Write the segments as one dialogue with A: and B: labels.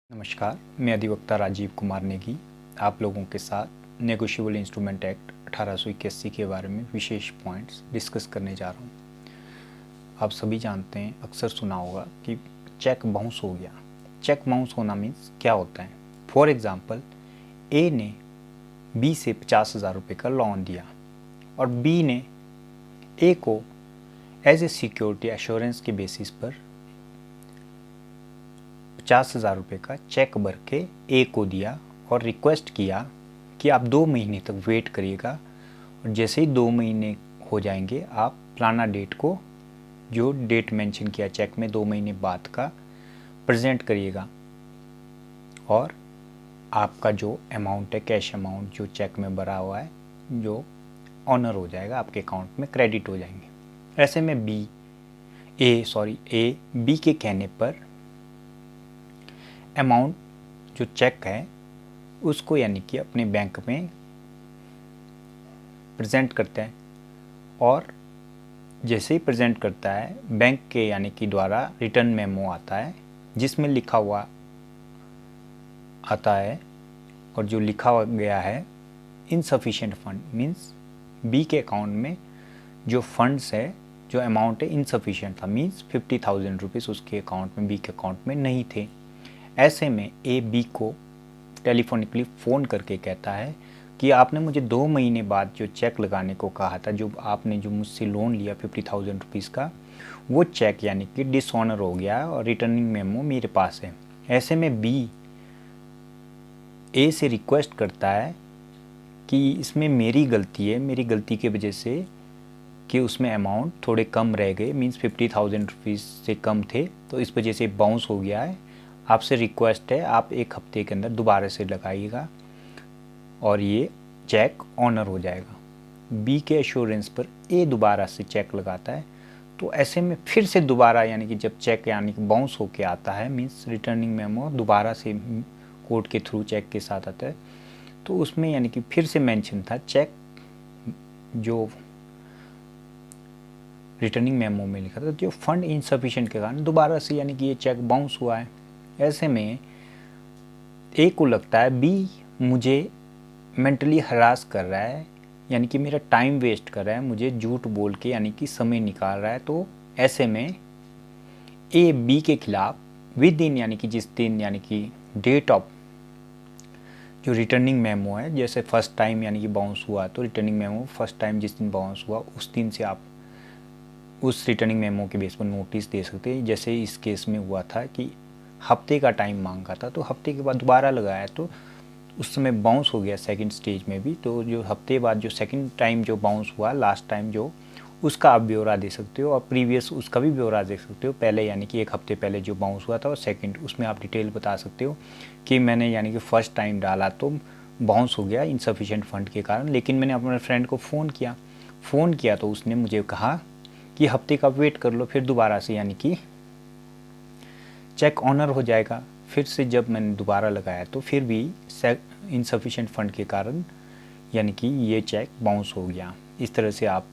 A: नमस्कार, मैं अधिवक्ता राजीव कुमार नेगी आप लोगों के साथ नेगोशिएबल इंस्ट्रूमेंट एक्ट 1881 के बारे में विशेष पॉइंट्स डिस्कस करने जा रहा हूँ। आप सभी जानते हैं, अक्सर सुना होगा कि चेक बाउंस हो गया। चेक बाउंस होना मीन्स क्या होता है। फॉर एग्ज़ाम्पल, ए ने बी से 50,000 रुपये का लोन दिया और बी ने ए को एज ए सिक्योरिटी एश्योरेंस के बेसिस पर 50,000 रुपये का चेक भर के ए को दिया और रिक्वेस्ट किया कि आप 2 महीने तक वेट करिएगा और जैसे ही 2 महीने हो जाएंगे आप फलाना डेट को, जो डेट मेंशन किया चेक में 2 महीने बाद का, प्रेजेंट करिएगा और आपका जो अमाउंट है, कैश अमाउंट जो चेक में भरा हुआ है, जो ऑनर हो जाएगा, आपके अकाउंट में क्रेडिट हो जाएंगे। ऐसे में ए बी के कहने पर अमाउंट जो चेक है उसको यानी कि अपने बैंक में प्रेजेंट करते हैं और जैसे ही प्रेजेंट करता है बैंक के यानी कि द्वारा रिटर्न मेमो आता है जिसमें लिखा हुआ आता है और जो लिखा गया है इनसफिशिएंट फंड मीन्स बी के अकाउंट में जो फंड्स है, जो अमाउंट है इनसफिशिएंट था, मीन्स 50,000 रुपीज़ उसके अकाउंट में, बी के अकाउंट में नहीं थे। ऐसे में ए बी को टेलीफोनिकली फ़ोन करके कहता है कि आपने मुझे 2 महीने बाद जो चेक लगाने को कहा था, जो आपने जो मुझसे लोन लिया 50,000 रुपीज़ का, वो चेक यानी कि डिसऑनर हो गया है और रिटर्निंग मेमो मेरे पास है। ऐसे में बी ए से रिक्वेस्ट करता है कि इसमें मेरी गलती है, मेरी गलती की वजह से कि उसमें अमाउंट थोड़े कम रह गए, मीन्स 50,000 रुपीज़ से कम थे, तो इस वजह से बाउंस हो गया है। आपसे रिक्वेस्ट है आप 1 हफ्ते के अंदर दोबारा से लगाइएगा और ये चेक ऑनर हो जाएगा। बी के एश्योरेंस पर ए दोबारा से चेक लगाता है, तो ऐसे में फिर से दोबारा यानी कि जब चेक यानी कि बाउंस होके आता है, मीन्स रिटर्निंग मेमो दोबारा से कोर्ट के थ्रू चेक के साथ आता है, तो उसमें यानी कि फिर से मेंशन था चेक, जो रिटर्निंग मेमो में लिखा था, जो फंड इनसफिशिएंट के कारण दोबारा से यानी कि ये चेक बाउंस हुआ है। ऐसे में ए को लगता है बी मुझे मेंटली हरास कर रहा है, यानी कि मेरा टाइम वेस्ट कर रहा है, मुझे झूठ बोल के यानी कि समय निकाल रहा है। तो ऐसे में ए बी के खिलाफ विद इन यानी कि जिस दिन यानी कि डेट ऑफ जो रिटर्निंग मेमो है, जैसे फर्स्ट टाइम यानी कि बाउंस हुआ तो रिटर्निंग मेमो फर्स्ट टाइम जिस दिन बाउंस हुआ उस दिन से आप उस रिटर्निंग मेमो के बेस पर नोटिस दे सकते हैं। जैसे इस केस में हुआ था कि हफ्ते का टाइम मांगा था, तो हफ्ते के बाद दोबारा लगाया तो उस समय बाउंस हो गया सेकंड स्टेज में भी। तो जो हफ्ते बाद जो सेकंड टाइम जो बाउंस हुआ, लास्ट टाइम जो, उसका आप ब्यौरा दे सकते हो और प्रीवियस उसका भी ब्यौरा दे सकते हो। पहले यानी कि 1 हफ्ते पहले जो बाउंस हुआ था और सेकंड, उसमें आप डिटेल बता सकते हो कि मैंने यानी कि फर्स्ट टाइम डाला तो बाउंस हो गया इनसफिशिएंट फंड के कारण, लेकिन मैंने अपने फ्रेंड को फ़ोन किया तो उसने मुझे कहा कि हफ्ते का वेट कर लो, फिर दोबारा से यानी कि चेक ऑनर हो जाएगा। फिर से जब मैंने दोबारा लगाया तो फिर भी इनसफिशिएंट फंड के कारण यानी कि ये चेक बाउंस हो गया। इस तरह से आप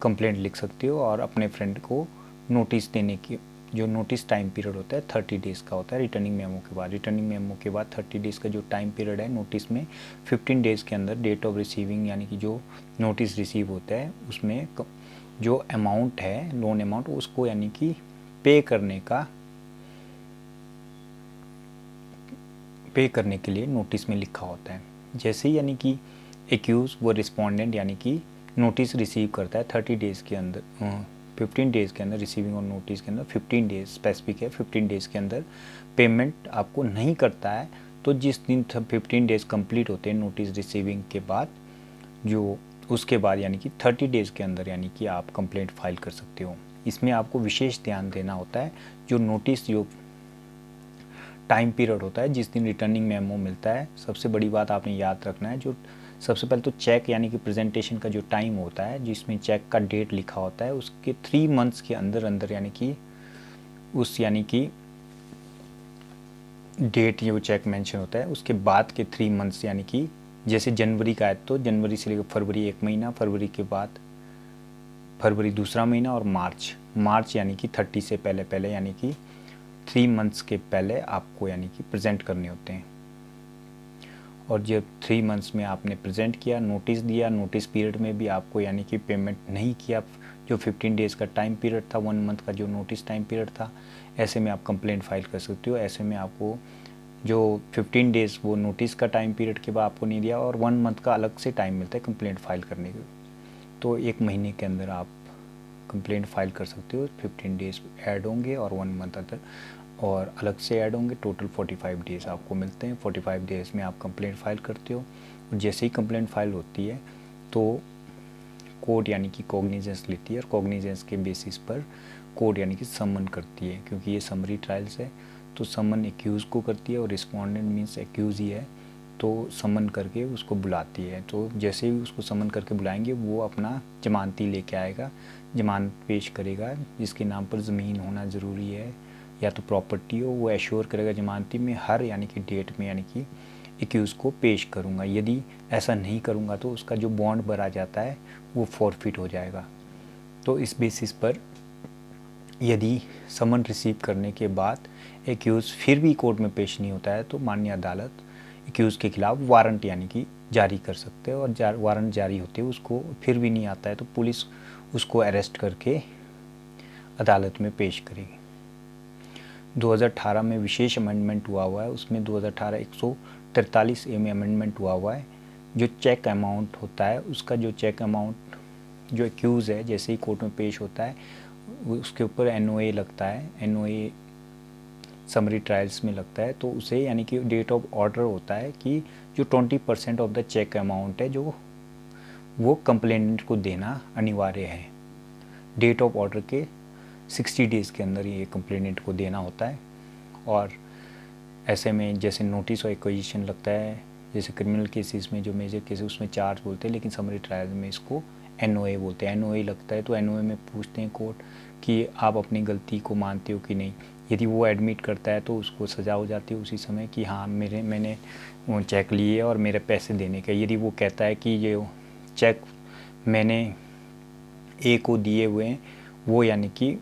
A: कंप्लेंट लिख सकते हो और अपने फ्रेंड को नोटिस देने की, जो नोटिस टाइम पीरियड होता है 30 डेज़ का होता है रिटर्निंग मेमो के बाद। रिटर्निंग मेमो के बाद 30 डेज़ का जो टाइम पीरियड है, नोटिस में 15 डेज़ के अंदर डेट ऑफ रिसीविंग यानी कि जो नोटिस रिसीव होता है उसमें जो अमाउंट है, लोन अमाउंट, उसको यानी कि पे करने के लिए नोटिस में लिखा होता है। जैसे ही यानी कि एक्यूज वो रिस्पोंडेंट यानी कि नोटिस रिसीव करता है 30 डेज़ के अंदर, 15 डेज़ के अंदर, रिसीविंग और नोटिस के अंदर 15 डेज़ स्पेसिफिक है, 15 डेज़ के अंदर पेमेंट आपको नहीं करता है, तो जिस दिन 15 डेज़ कंप्लीट होते हैं नोटिस रिसीविंग के बाद, जो उसके बाद यानी कि 30 डेज़ के अंदर यानी कि आप कंप्लेंट फाइल कर सकते हो। इसमें आपको विशेष ध्यान देना होता है, जो नोटिस जो टाइम पीरियड होता है जिस दिन रिटर्निंग मेमो मिलता है, सबसे बड़ी बात आपने याद रखना है, जो सबसे पहले तो चेक यानी कि प्रेजेंटेशन का जो टाइम होता है जिसमें चेक का डेट लिखा होता है, उसके 3 मंथ्स के अंदर यानी कि उस यानी कि डेट जो चेक मेंशन होता है उसके बाद के 3 मंथ्स, यानी कि जैसे जनवरी का है तो जनवरी से लेकर फरवरी 1 महीना, फरवरी के बाद फरवरी दूसरा महीना और मार्च यानी कि 30 से पहले यानी कि 3 मंथ्स के पहले आपको यानी कि प्रेजेंट करने होते हैं। और जब 3 मंथ्स में आपने प्रेजेंट किया, नोटिस दिया, नोटिस पीरियड में भी आपको यानी कि पेमेंट नहीं किया, जो 15 डेज़ का टाइम पीरियड था, 1 मंथ का जो नोटिस टाइम पीरियड था, ऐसे में आप कंप्लेंट फाइल कर सकते हो। ऐसे में आपको जो 15 डेज़ वो नोटिस का टाइम पीरियड के बाद आपको नहीं दिया, और 1 मंथ का अलग से टाइम मिलता है कंप्लेंट फाइल करने के, तो 1 महीने के अंदर आप कंप्लेंट फाइल कर सकते हो। 15 डेज़ ऐड होंगे और 1 मंथ अदर और अलग से ऐड होंगे, टोटल 45 डेज़ आपको मिलते हैं। 45 डेज़ में आप कंप्लेंट फाइल करते हो, और जैसे ही कंप्लेंट फाइल होती है तो कोर्ट यानी कि कॉग्निजेंस लेती है, और कॉग्निजेंस के बेसिस पर कोर्ट यानी कि समन करती है, क्योंकि ये समरी ट्रायल्स है तो समन एक्यूज़ को करती है, और रिस्पोंडेंट मीन्स एक्यूज़ ही है, तो समन करके उसको बुलाती है। तो जैसे ही उसको समन करके बुलाएंगे वो अपना जमानती लेके आएगा, जमानत पेश करेगा, जिसके नाम पर ज़मीन होना ज़रूरी है या तो प्रॉपर्टी हो, वो एश्योर करेगा जमानती में हर यानी कि डेट में यानी कि एक्यूज़ को पेश करूँगा। यदि ऐसा नहीं करूँगा तो उसका जो बॉन्ड भरा जाता है वो फॉरफिट हो जाएगा। तो इस बेसिस पर यदि समन रिसीव करने के बाद एक्यूज़ फिर भी कोर्ट में पेश नहीं होता है तो माननीय अदालत एक्यूज़ के खिलाफ वारंट यानी कि जारी कर सकते हैं, और वारंट जारी होते हैं उसको फिर भी नहीं आता है तो पुलिस उसको अरेस्ट करके अदालत में पेश करेगी। 2018 में विशेष अमेंडमेंट हुआ है, उसमें 2018 143A में अमेंडमेंट हुआ है। जो चेक अमाउंट होता है उसका जो चेक अमाउंट जो एक्यूज़ है जैसे ही कोर्ट में पेश होता है उसके ऊपर NOA लगता है, NOA समरी ट्रायल्स में लगता है, तो उसे यानी कि डेट ऑफ ऑर्डर होता है कि जो 20% ऑफ द चेक अमाउंट है जो वो कंप्लेनेंट को देना अनिवार्य है। डेट ऑफ ऑर्डर के 60 डेज़ के अंदर ये कंप्लेनेंट को देना होता है। और ऐसे में जैसे नोटिस और एक्विजिशन लगता है, जैसे क्रिमिनल केसेस में जो मेजर केसेस उसमें चार्ज बोलते हैं, लेकिन समरी ट्रायल में इसको NOA बोलते हैं। NOA लगता है तो NOA में पूछते हैं कोर्ट कि आप अपनी गलती को मानते हो कि नहीं। यदि वो एडमिट करता है तो उसको सज़ा हो जाती है उसी समय कि हाँ मैंने वो चेक लिए और मेरे पैसे देने का। यदि वो कहता है कि ये चेक मैंने A को दिए हुए हैं, वो यानी कि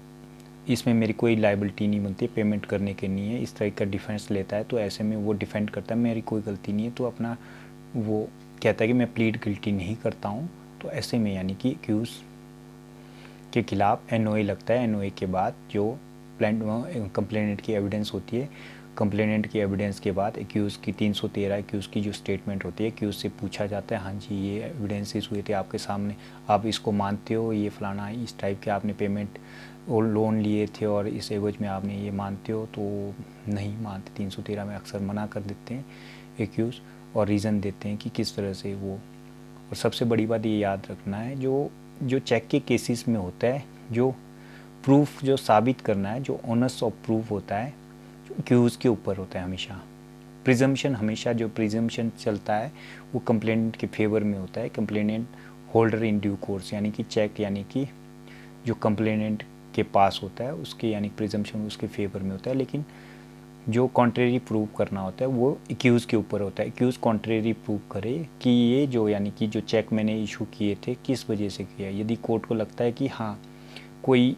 A: इसमें मेरी कोई लाइबिलिटी नहीं बनती, पेमेंट करने के नहीं है, इस तरह का डिफेंस लेता है, तो ऐसे में वो डिफेंड करता है मेरी कोई गलती नहीं है, तो अपना वो कहता है कि मैं प्लीड गिल्टी नहीं करता हूँ। तो ऐसे में यानी कि एक्यूज़ के खिलाफ NOA लगता है। NOA के बाद जो कंप्लेनेंट की एविडेंस होती है, कंप्लेनेंट की एविडेंस के बाद एक्यूज़ की 313 एक्यूज़ की जो स्टेटमेंट होती है, एक्यूज़ से पूछा जाता है हाँ जी ये एविडेंसेस हुए थे आपके सामने, आप इसको मानते हो, ये फलाना इस टाइप के आपने पेमेंट और लोन लिए थे और इस एवज में आपने ये मानते हो, तो नहीं मानते। 313 में अक्सर मना कर देते हैं एक्यूज़ और रीज़न देते हैं कि किस तरह से वो। और सबसे बड़ी बात ये याद रखना है जो चेक के केसेस में होता है, जो प्रूफ जो साबित करना है, जो ऑनर्स ऑफ प्रूफ होता है जो एक्यूज़ के ऊपर होता है। हमेशा प्रिजम्पशन, हमेशा जो प्रिजम्पशन चलता है वो कंप्लेनेंट के फेवर में होता है। Complainant holder in due course यानी कि चेक यानी कि जो कंप्लेनेंट के पास होता है उसके यानी प्रिजम्पशन उसके फेवर में होता है, लेकिन जो कॉन्ट्रेरी प्रूव करना होता है वो एक्यूज़ के ऊपर होता है। एक्यूज़ कॉन्ट्रेरी प्रूव करे कि ये जो यानी कि जो चेक मैंने इशू किए थे किस वजह से किया। यदि कोर्ट को लगता है कि हाँ कोई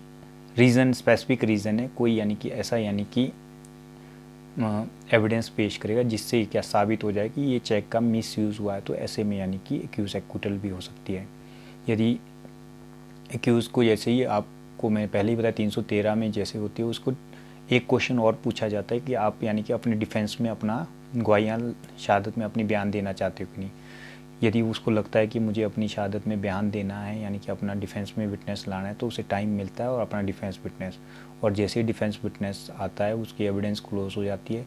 A: रीज़न, स्पेसिफिक रीज़न है, कोई यानी कि ऐसा यानी कि एविडेंस पेश करेगा जिससे क्या साबित हो जाए कि ये चेक का मिसयूज़ हुआ है, तो ऐसे में यानी कि एक्यूज़ एक्विटल भी हो सकती है। यदि एक्यूज़ को जैसे ही आपको मैं पहले ही बताया 313 में जैसे होती है, उसको एक क्वेश्चन और पूछा जाता है कि आप यानी कि अपने डिफेंस में अपना गवाहियाँ शहादत में अपनी बयान देना चाहते हो कि नहीं। यदि उसको लगता है कि मुझे अपनी शहादत में बयान देना है यानी कि अपना डिफेंस में विटनेस लाना है, तो उसे टाइम मिलता है और अपना डिफेंस विटनेस, और जैसे ही डिफेंस विटनेस आता है उसकी एविडेंस क्लोज हो जाती है,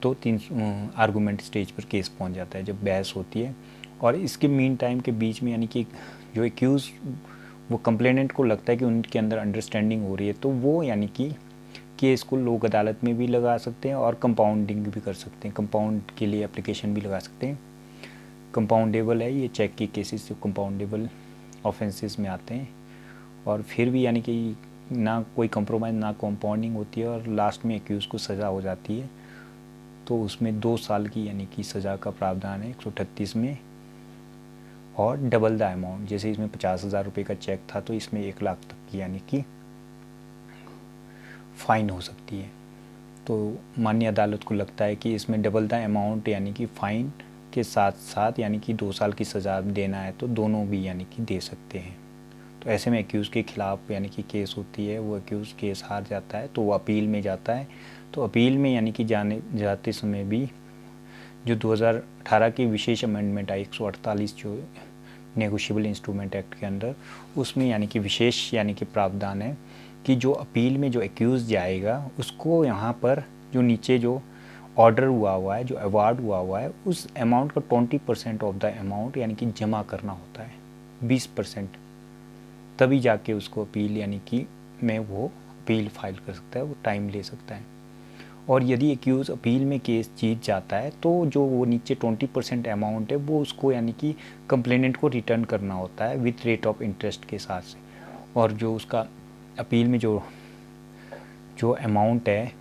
A: तो 3 आर्गूमेंट स्टेज पर केस पहुंच जाता है जब बहस होती है। और इसके मीन टाइम के बीच में यानी कि जो एक्यूज़ वो कंप्लेनेंट को लगता है कि उनके अंदर अंडरस्टैंडिंग हो रही है, तो वो यानी कि केस को लोक अदालत में भी लगा सकते हैं और कंपाउंडिंग भी कर सकते हैं, कंपाउंड के लिए एप्लीकेशन भी लगा सकते हैं। कंपाउंडेबल है ये चेक के केसेस जो कंपाउंडेबल ऑफेंसेस में आते हैं, और फिर भी यानी कि ना कोई कंप्रोमाइज़ ना कंपाउंडिंग होती है और लास्ट में एक्यूज़ को सज़ा हो जाती है, तो उसमें 2 साल की यानी कि सज़ा का प्रावधान है 138 में, और डबल द अमाउंट। जैसे इसमें 50,000 रुपये का चेक था तो इसमें 1 लाख तक की यानी कि फ़ाइन हो सकती है। तो माननीय अदालत को लगता है कि इसमें डबल द अमाउंट यानी कि फ़ाइन के साथ साथ यानी कि 2 साल की सज़ा देना है तो दोनों भी यानी कि दे सकते हैं। तो ऐसे में एक्यूज़ के ख़िलाफ़ यानी कि केस होती है, वो एक्यूज़ केस हार जाता है तो वो अपील में जाता है। तो अपील में यानी कि जाते समय भी जो 2018 की विशेष अमेंडमेंट आई 148 जो नेगोशिएबल इंस्ट्रूमेंट एक्ट के अंदर, उसमें यानी कि विशेष यानी कि प्रावधान है कि जो अपील में जो एक्यूज़ जाएगा उसको यहाँ पर जो नीचे जो ऑर्डर हुआ है, जो अवार्ड हुआ है, उस अमाउंट का 20% ऑफ द अमाउंट यानी कि जमा करना होता है, 20%, तभी जाके उसको अपील यानी कि में वो अपील फाइल कर सकता है, वो टाइम ले सकता है। और यदि एक्यूज़ अपील में केस जीत जाता है तो जो वो नीचे 20% अमाउंट है वो उसको यानी कि कंप्लेनेंट को रिटर्न करना होता है विथ रेट ऑफ इंटरेस्ट के साथ से, और जो उसका अपील में जो अमाउंट है,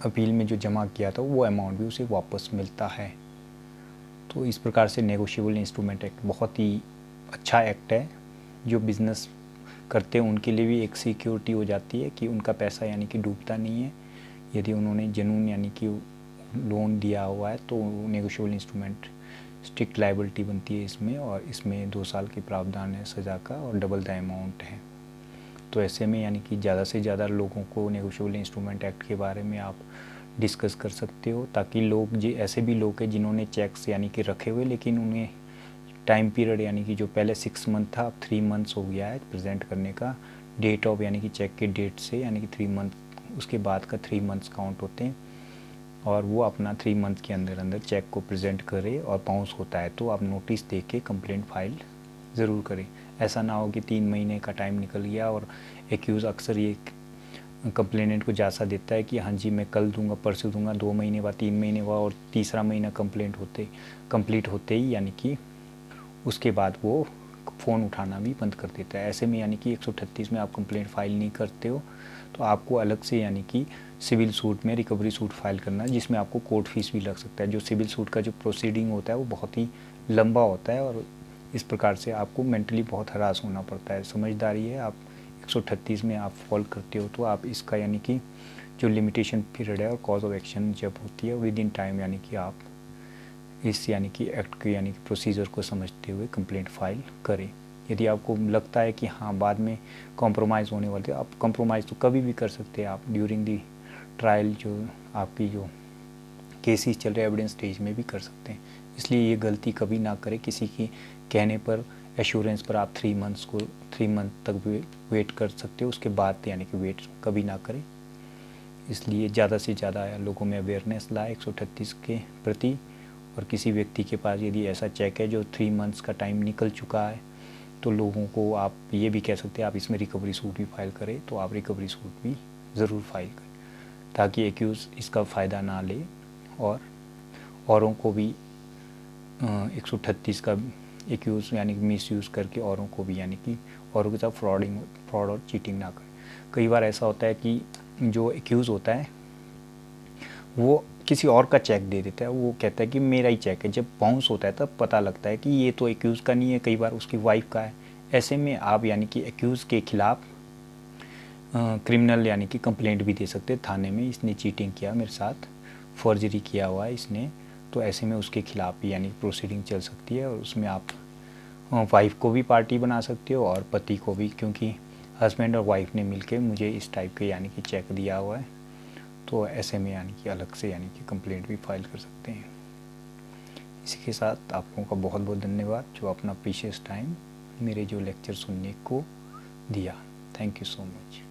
A: अपील में जो जमा किया था वो अमाउंट भी उसे वापस मिलता है। तो इस प्रकार से नेगोशिएबल इंस्ट्रूमेंट एक्ट बहुत ही अच्छा एक्ट है, जो बिज़नेस करते हैं उनके लिए भी एक सिक्योरिटी हो जाती है कि उनका पैसा यानी कि डूबता नहीं है। यदि उन्होंने जनून यानी कि लोन दिया हुआ है तो नेगोशिएबल इंस्ट्रूमेंट स्ट्रिक्ट लायबिलिटी बनती है इसमें, और इसमें 2 साल की प्रावधान है सज़ा का और डबल द अमाउंट है। तो ऐसे में यानी कि ज़्यादा से ज़्यादा लोगों को नेगोशिएबल इंस्ट्रूमेंट एक्ट के बारे में आप डिस्कस कर सकते हो, ताकि लोग जी ऐसे भी लोग हैं जिन्होंने चेक्स यानी कि रखे हुए लेकिन उन्हें टाइम पीरियड यानी कि जो पहले 6 मंथ था अब 3 मंथ्स हो गया है प्रेजेंट करने का, डेट ऑफ यानी कि चेक के डेट से यानी कि 3 मंथ, उसके बाद का 3 मंथ्स काउंट होते हैं, और वो अपना 3 मंथ के अंदर अंदर चेक को प्रेजेंट करे और बाउंस होता है तो आप नोटिस दे के कंप्लेंट फाइल ज़रूर करें। ऐसा ना हो कि 3 महीने का टाइम निकल गया और एक्यूज़ अक्सर ये कंप्लेनेंट को जासा देता है कि हाँ जी मैं कल दूंगा, परसों दूंगा, 2 महीने बाद, 3 महीने बाद, और तीसरा महीना कंप्लीट होते ही यानी कि उसके बाद वो फ़ोन उठाना भी बंद कर देता है। ऐसे में यानी कि 138 में आप कंप्लेंट फाइल नहीं करते हो तो आपको अलग से यानी कि सिविल सूट में रिकवरी सूट फाइल करना है, जिसमें आपको कोर्ट फीस भी लग सकता है। जो सिविल सूट का जो प्रोसीडिंग होता है वो बहुत ही लंबा होता है और इस प्रकार से आपको मेंटली बहुत हरास होना पड़ता है। समझदारी है, आप 138 में आप फॉल करते हो तो आप इसका यानी कि जो लिमिटेशन पीरियड है और कॉज ऑफ एक्शन जब होती है विद इन टाइम यानी कि आप इस यानी कि एक्ट के यानी कि प्रोसीजर को समझते हुए कंप्लेंट फाइल करें। यदि आपको लगता है कि हाँ बाद में कॉम्प्रोमाइज़ होने वाले, आप कॉम्प्रोमाइज़ तो कभी भी कर सकते हैं, आप ड्यूरिंग दी ट्रायल जो आपकी जो केसेस चल रहे एविडेंस स्टेज में भी कर सकते हैं। इसलिए ये गलती कभी ना करें, किसी की कहने पर, एश्योरेंस पर आप 3 मंथ तक वेट कर सकते हो, उसके बाद यानी कि वेट कभी ना करें। इसलिए ज़्यादा से ज़्यादा लोगों में अवेयरनेस लाए 138 के प्रति, और किसी व्यक्ति के पास यदि ऐसा चेक है जो 3 मंथ्स का टाइम निकल चुका है तो लोगों को आप ये भी कह सकते हैं आप इसमें रिकवरी सूट भी फाइल करें, तो आप रिकवरी सूट भी ज़रूर फाइल करें ताकि एक्यूज़ इसका फ़ायदा ना ले और औरों को भी 138 का एक्यूज़ यानी कि मिस यूज़ करके औरों को भी यानी कि औरों के साथ फ्रॉड और चीटिंग ना करें। कई बार ऐसा होता है कि जो एक्यूज़ होता है वो किसी और का चेक दे देता है, वो कहता है कि मेरा ही चेक है। जब बाउंस होता है तब पता लगता है कि ये तो एक्यूज़ का नहीं है, कई बार उसकी वाइफ का है। ऐसे में आप यानी कि एक्यूज़ के खिलाफ़ क्रिमिनल यानी कि कंप्लेंट भी दे सकते हैं थाने में, इसने चीटिंग किया मेरे साथ, फॉर्जरी किया हुआ है इसने, तो ऐसे में उसके खिलाफ़ भी यानी प्रोसीडिंग चल सकती है। और उसमें आप वाइफ को भी पार्टी बना सकते हो और पति को भी, क्योंकि हस्बैंड और वाइफ ने मिलकर मुझे इस टाइप के यानी कि चेक दिया हुआ है, तो ऐसे में यानी कि अलग से यानी कि कंप्लेंट भी फाइल कर सकते हैं। इसी के साथ आप लोगों का बहुत बहुत धन्यवाद जो अपना प्रीशियस टाइम मेरे जो लेक्चर सुनने को दिया। Thank you so much.